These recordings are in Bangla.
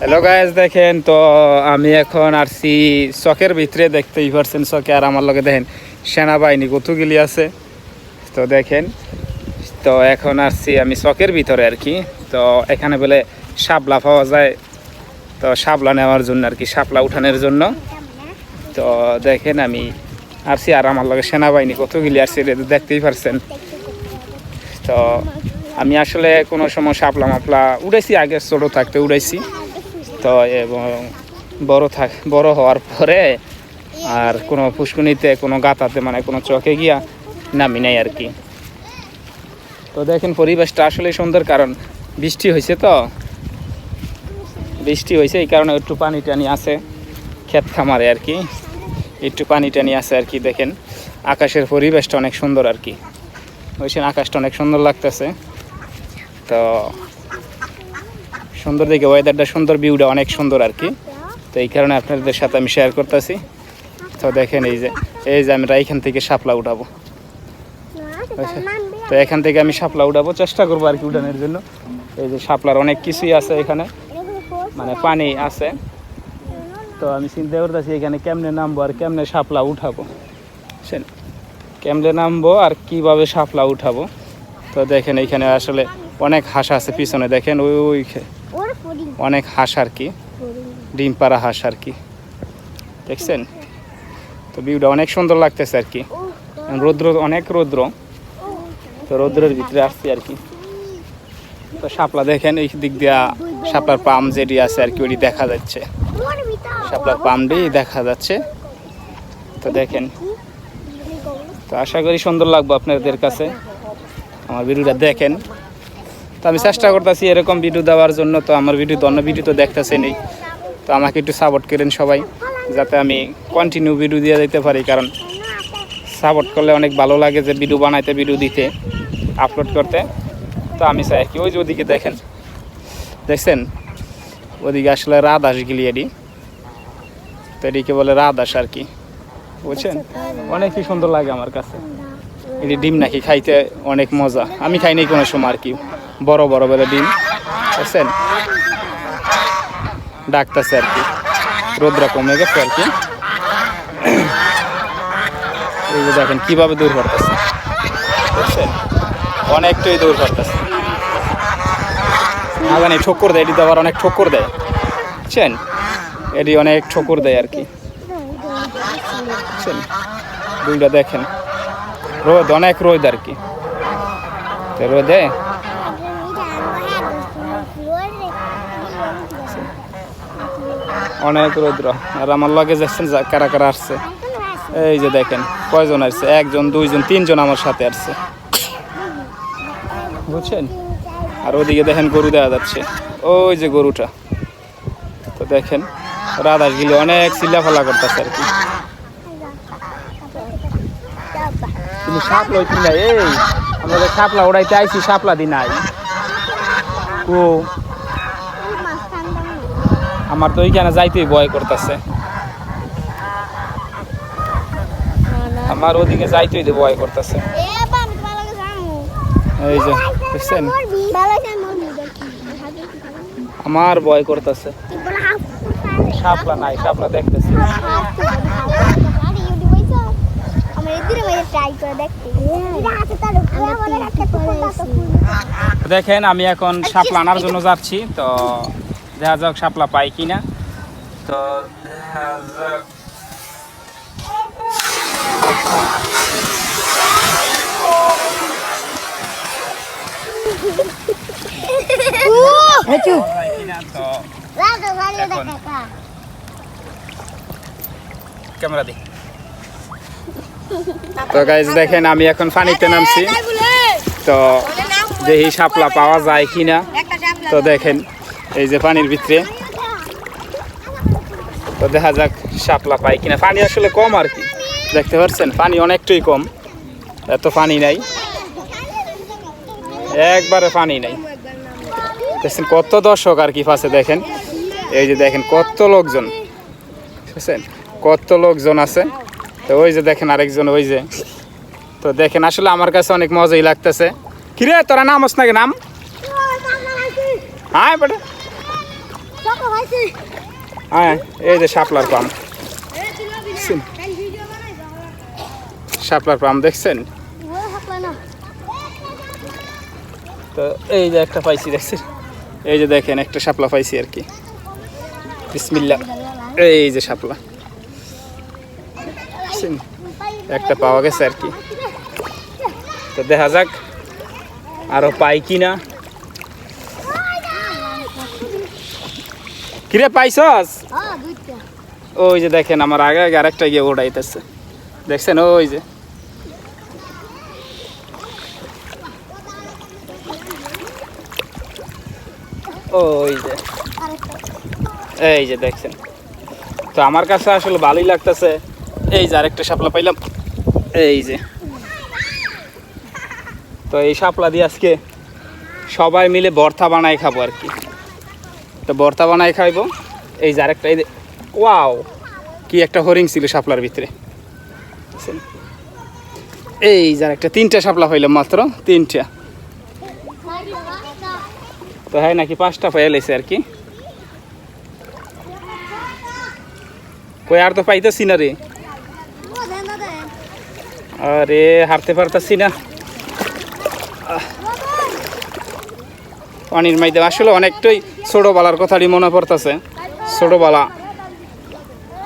হ্যালো গাইস, দেখেন তো আমি এখন আসছি চকের ভিতরে। দেখতেই পারছেন চকে, আর আমার লগে দেখেন সেনাবাহিনী কতগুলি আছে। তো দেখেন, তো এখন আসছি আমি চকের ভিতরে আর কি। তো এখানে বলে শাপলা পাওয়া যায়, তো শাপলা নেওয়ার জন্য আর কি, শাপলা উঠানোর জন্য। তো দেখেন আমি আসছি, আর আমার লগে সেনাবাহিনী কতগুলি আসছে দেখতেই পারছেন। তো আমি আসলে কোনো সময় শাপলা মাপলা উড়াইছি, আগে ছোটো থাকতে উড়াইছি। তো এবং বড় হওয়ার পরে আর কোনো পুষ্কুনিতে, কোনো গাতাতে, মানে কোনো চকে গিয়া নামি নাই আর কি। তো দেখেন পরিবেশটা আসলে সুন্দর, কারণ বৃষ্টি হয়েছে, তো বৃষ্টি হয়েছে এই কারণে একটু পানি টানি আছে ক্ষেত খামারে আর কি, একটু পানি টানি আছে আর কি। দেখেন আকাশের পরিবেশটা অনেক সুন্দর আর কি, বুঝছেন, আকাশটা অনেক সুন্দর লাগতেছে। তো সুন্দর দেখে ওয়েদারটা সুন্দর, ভিউটা অনেক সুন্দর আর কি। তো এই কারণে আপনাদের সাথে আমি শেয়ার করতেছি। তো দেখেন এই যে আমরা এইখান থেকে শাপলা উঠাবো। তো এখান থেকে আমি শাপলা উঠাবো, চেষ্টা করবো আর কি উঠানোর জন্য। এই যে শাপলার অনেক কিছুই আছে এখানে, মানে পানি আছে। তো আমি চিন্তা করতেছি এখানে কেমনে নামবো আর কেমনে শাপলা উঠাবো, বুঝছেন, কেমনে নামবো আর কিভাবে শাপলা উঠাবো। তো দেখেন এইখানে আসলে অনেক হাঁস আছে পিছনে, দেখেন ওই অনেক হাঁস আর কি, ডিম পাড়া হাঁস আর কি, দেখছেন। তো ভিউটা অনেক সুন্দর লাগতেছে আর কি। রৌদ্র, অনেক রৌদ্র, তো রৌদ্রের ভিতরে আসছি আর কি। তো শাপলা দেখেন এই দিক দিয়া শাপলার পাম যেটি আছে আর কি, ওইটি দেখা যাচ্ছে, শাপলার পামটি দেখা যাচ্ছে। তো দেখেন, তো আশা করি সুন্দর লাগবে আপনাদের কাছে আমার ভিডিওটা দেখেন। তো আমি চেষ্টা করতেছি এরকম ভিডিও দেওয়ার জন্য। তো আমার অন্য ভিডিও তো দেখতেছেনই, তো আমাকে একটু সাপোর্ট করেন সবাই, যাতে আমি কন্টিনিউ ভিডিও দিয়ে দিতে পারি। কারণ সাপোর্ট করলে অনেক ভালো লাগে, যে ভিডিও বানাইতে, ভিডিও দিতে, আপলোড করতে। তো আমি চাই কি, ওই যে ওদিকে দেখেন, দেখছেন ওদিকে আসলে রাজহাঁস গিলি এটি, তো এটিকে বলে রাজহাঁস আর কি, বুঝছেন। অনেকই সুন্দর লাগে আমার কাছে। এটি ডিম নাকি খাইতে অনেক মজা, আমি খাই নাই কোনো সময় আর কি, বড় বড় বলে ডিম, বুঝছেন, ডাকতেছে আর কি, রোদ্রা কমে গেছে আর কি। এই যে দেখেন কিভাবে দূর করতেছে, বুঝছেন, অনেকটাই দূর করতেছে। না জানি ঠোক্কর দেয়, এটি তো আবার অনেক ঠোক্কর দেয়, বুঝছেন, এটি অনেক ঠোক্কর দেয় আর কি, বুঝছেন। দুইটা দেখেন, রোদ, অনেক রোদ আর কি, তো রোদে অনেক রৌদ্র। আর আমার লগে যাচ্ছেন কারা কারা আসছে, এই যে দেখেন কয়জন আসছে, 1 জন 2 জন 3 জন আমার সাথে আসছে, বুঝছেন। আর ওদিকে দেখেন গরু দেখা যাচ্ছে, ওই যে গরুটা। তো দেখেন রাজহাঁস গিলে অনেক চিল্লাফালা করতেছে আর কি। তুমি শাপলা হইতে নাই, এই আমাদের শাপলা উড়াইতে আইছি, শাপলা দি নাই ও, আমার তো ওইখানে যাইতেই ভয় করতেছে, আমার ওদিকে যাইতেই ভয় করতেছে। এই যে দেখছেন, আমার ভয় করতেছে, শাপলা নাই, শাপলা দেখতেছি। দেখেন আমি এখন শাপলা আনার জন্য যাচ্ছি, তো দেখা যাক শাপলা পাই কিনা। তো ক্যামেরা দি। তো গাইস দেখেন আমি এখন পানিতে নামছি, তো দেখি শাপলা পাওয়া যায় কিনা। তো দেখেন এই যে পানির ভিতরে, তো দেখা যাক শাপলা পাই কিনা। পানি আসলে কম আর কি, দেখতে পাচ্ছেন পানি অনেকটাই কম, এত পানি নাই, একবারে পানি নাই। দেখছেন কত দর্শক আর কি পাশে, দেখেন এই যে দেখেন কত লোকজন, বুঝছেন, কত লোকজন আছে। তো ওই যে দেখেন আরেকজন, ওই যে, তো দেখেন আসলে আমার কাছে অনেক মজাই লাগতেছে। কিরে তোরা নামস নাকি, নাম, হ্যাঁ বেটা, হ্যাঁ এই যে শাপলার পাম, শাপলার পাম দেখছেন? তো এই যে একটা পাইছি দেখছেন, এই যে দেখেন একটা শাপলা পাইছি আর কি। বিসমিল্লাহ, এই যে শাপলা একটা পাওয়া গেছে আর কি। তো দেখা যাক আরো পাই কিনা। কিরে পাইছস? ওই যে দেখেন আমার আগে আগে আরেকটা গিয়ে ওড়াইতেছে, দেখছেন? ওই যে ওই যে এই যে দেখছেন। তো আমার কাছে আসলে ভালোই লাগতেছে। এই যে আরেকটা শাপলা পাইলাম, এই যে। তো এই শাপলা দিয়ে আজকে সবাই মিলে ভর্তা বানাই খাবো আর কি। তো ভর্তা বানাই খাইবো। এই যে আরেকটা, এই যে ওয়াও, কি একটা হরিং ছিল শাপলার ভিতরে। এই যে আরেকটা, 3টা শাপলা পাইলাম, মাত্র 3টা। তো হ্যাঁ নাকি 5টা পাইলেছে আর কি। কই আর তো পাইতেছি না রে, আরে হারতে পারতাছি না পানির মাইতে। আসলে অনেকটাই ছোটোবেলার কথাটি মনে পড়তেছে। ছোটোবেলা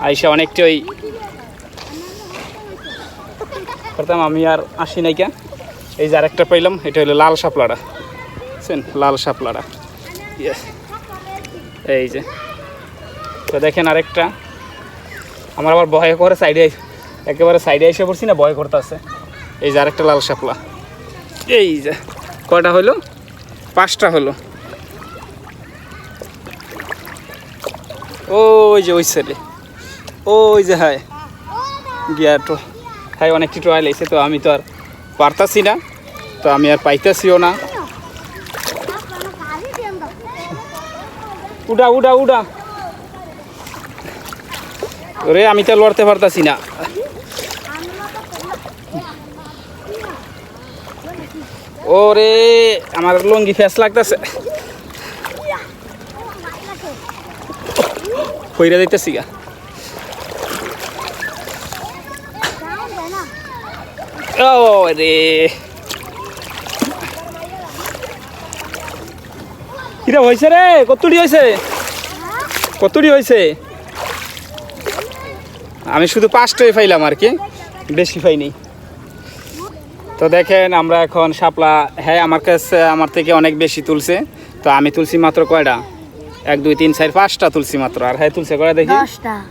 আইসা অনেকটাই করতাম, আমি আর আসি নাই কে। এই যে আরেকটা পাইলাম, এটা হলো লাল শাপলাটা, বুঝছেন? লাল শাপলাটা, এই যে। তো দেখেন আরেকটা, আমার আবার ভয় করে সাইডে, একেবারে সাইডে এসে পড়ছি না, ভয় করতেছে। এই যে আরেকটা লাল শাপলা, এই যে। কয়টা হলো? 5টা হলো। ওই যে ওই সাইডে, ওই যে হায় গিয়া তো হাই অনেকটি ট্রয়াল এসে। তো আমি তো আর পারতাছি না, তো আমি আর পাইতেছিও না। উডা উডা উডা, ওরে আমি তো লড়তে পারতাছি না। ওরে আমার লঙ্গি ফেস লাগতেছে, কইরা যাইতেছি গা। ও রে কিরা হয়েছে রে? কতটি হয়েছে? কতটি হয়েছে? আমি শুধু 5টাই পাইলাম আর কি, বেশি পাইনি। তো দেখেন আমরা এখন শাপলা, হ্যাঁ আমার কাছে আমার থেকে অনেক বেশি তুলছে। তো আমি তুলছি মাত্র কয়টা? 1 2 3 4 5টা তুলছি মাত্র। আর হ্যাঁ তুলছে কয়টা দেখি?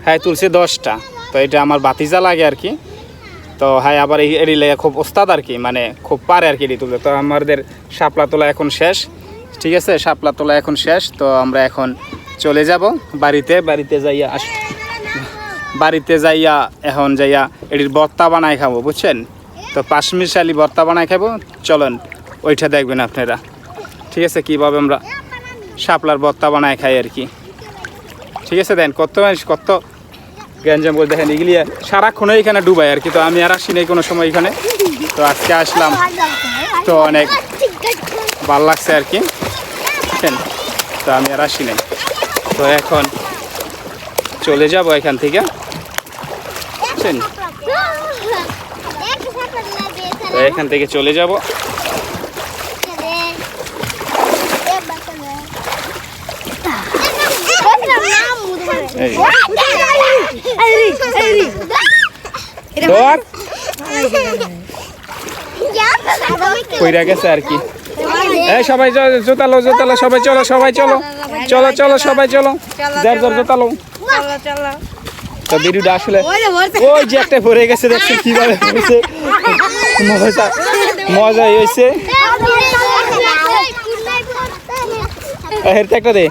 হ্যাঁ তুলছে 10টা। তো এটা আমার বাতিজা লাগে আর কি। তো হ্যাঁ আবার এটি লেগে খুব ওস্তাদ আর কি, মানে খুব পারে আর কি এটি তুলতে। তো আমাদের শাপলা তোলা এখন শেষ, ঠিক আছে? শাপলা তোলা এখন শেষ। তো আমরা এখন চলে যাব বাড়িতে। বাড়িতে যাইয়া এখন যাইয়া এটির ভর্তা বানাই খাবো, বুঝছেন? তো 5 মিশালি ভর্তা বানাই খাবো, চলেন ওইটা দেখবেন আপনারা, ঠিক আছে? কীভাবে আমরা শাপলার ভর্তা বানাই খাই আর কি, ঠিক আছে? দেন কত কত গ্যাঞ্জাম করে দেখেন, এগুলি সারাক্ষণ এখানে ডুবাই আর কি। তো আমি আর আসি নাই কোনো সময় এখানে, তো আজকে আসলাম, তো অনেক ভালো লাগছে আর কি, বুঝছেন? তো আমি আর আসি নাই। তো এখন চলে যাব এখান থেকে, বুঝছেন? তো এখান থেকে চলে যাব। কইরা গেছে আর কি। এই সবাই জোতালো জোতালো, সবাই চলো, সবাই চলো, চলো চলো সবাই চলো, যার যার জোতালো। তো ভিডিওটা আসলে ওই যে একটা ভরে গেছে, দেখছেন কিভাবে হয়েছে, মজা মজা হয়েছে। একটা দে।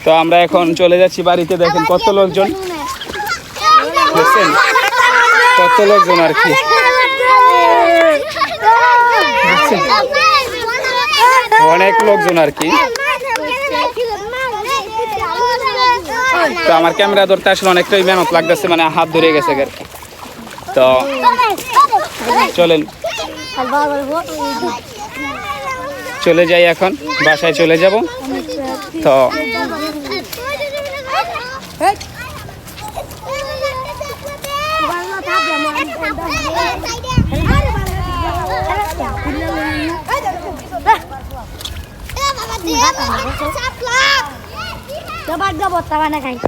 তো আমরা এখন চলে যাচ্ছি বাড়িতে। দেখেন কত লোকজন, দেখছেন কত লোকজন আর কি, অনেক লোকজন আর কি। তো আমার ক্যামেরা ধরতে আসলে অনেকটাই মেহনত লাগতেছে, মানে হাত ধরে গেছে। তো চলেন চলে যাই, এখন বাসায় চলে যাব। তো Coba gak buat tawanan kayak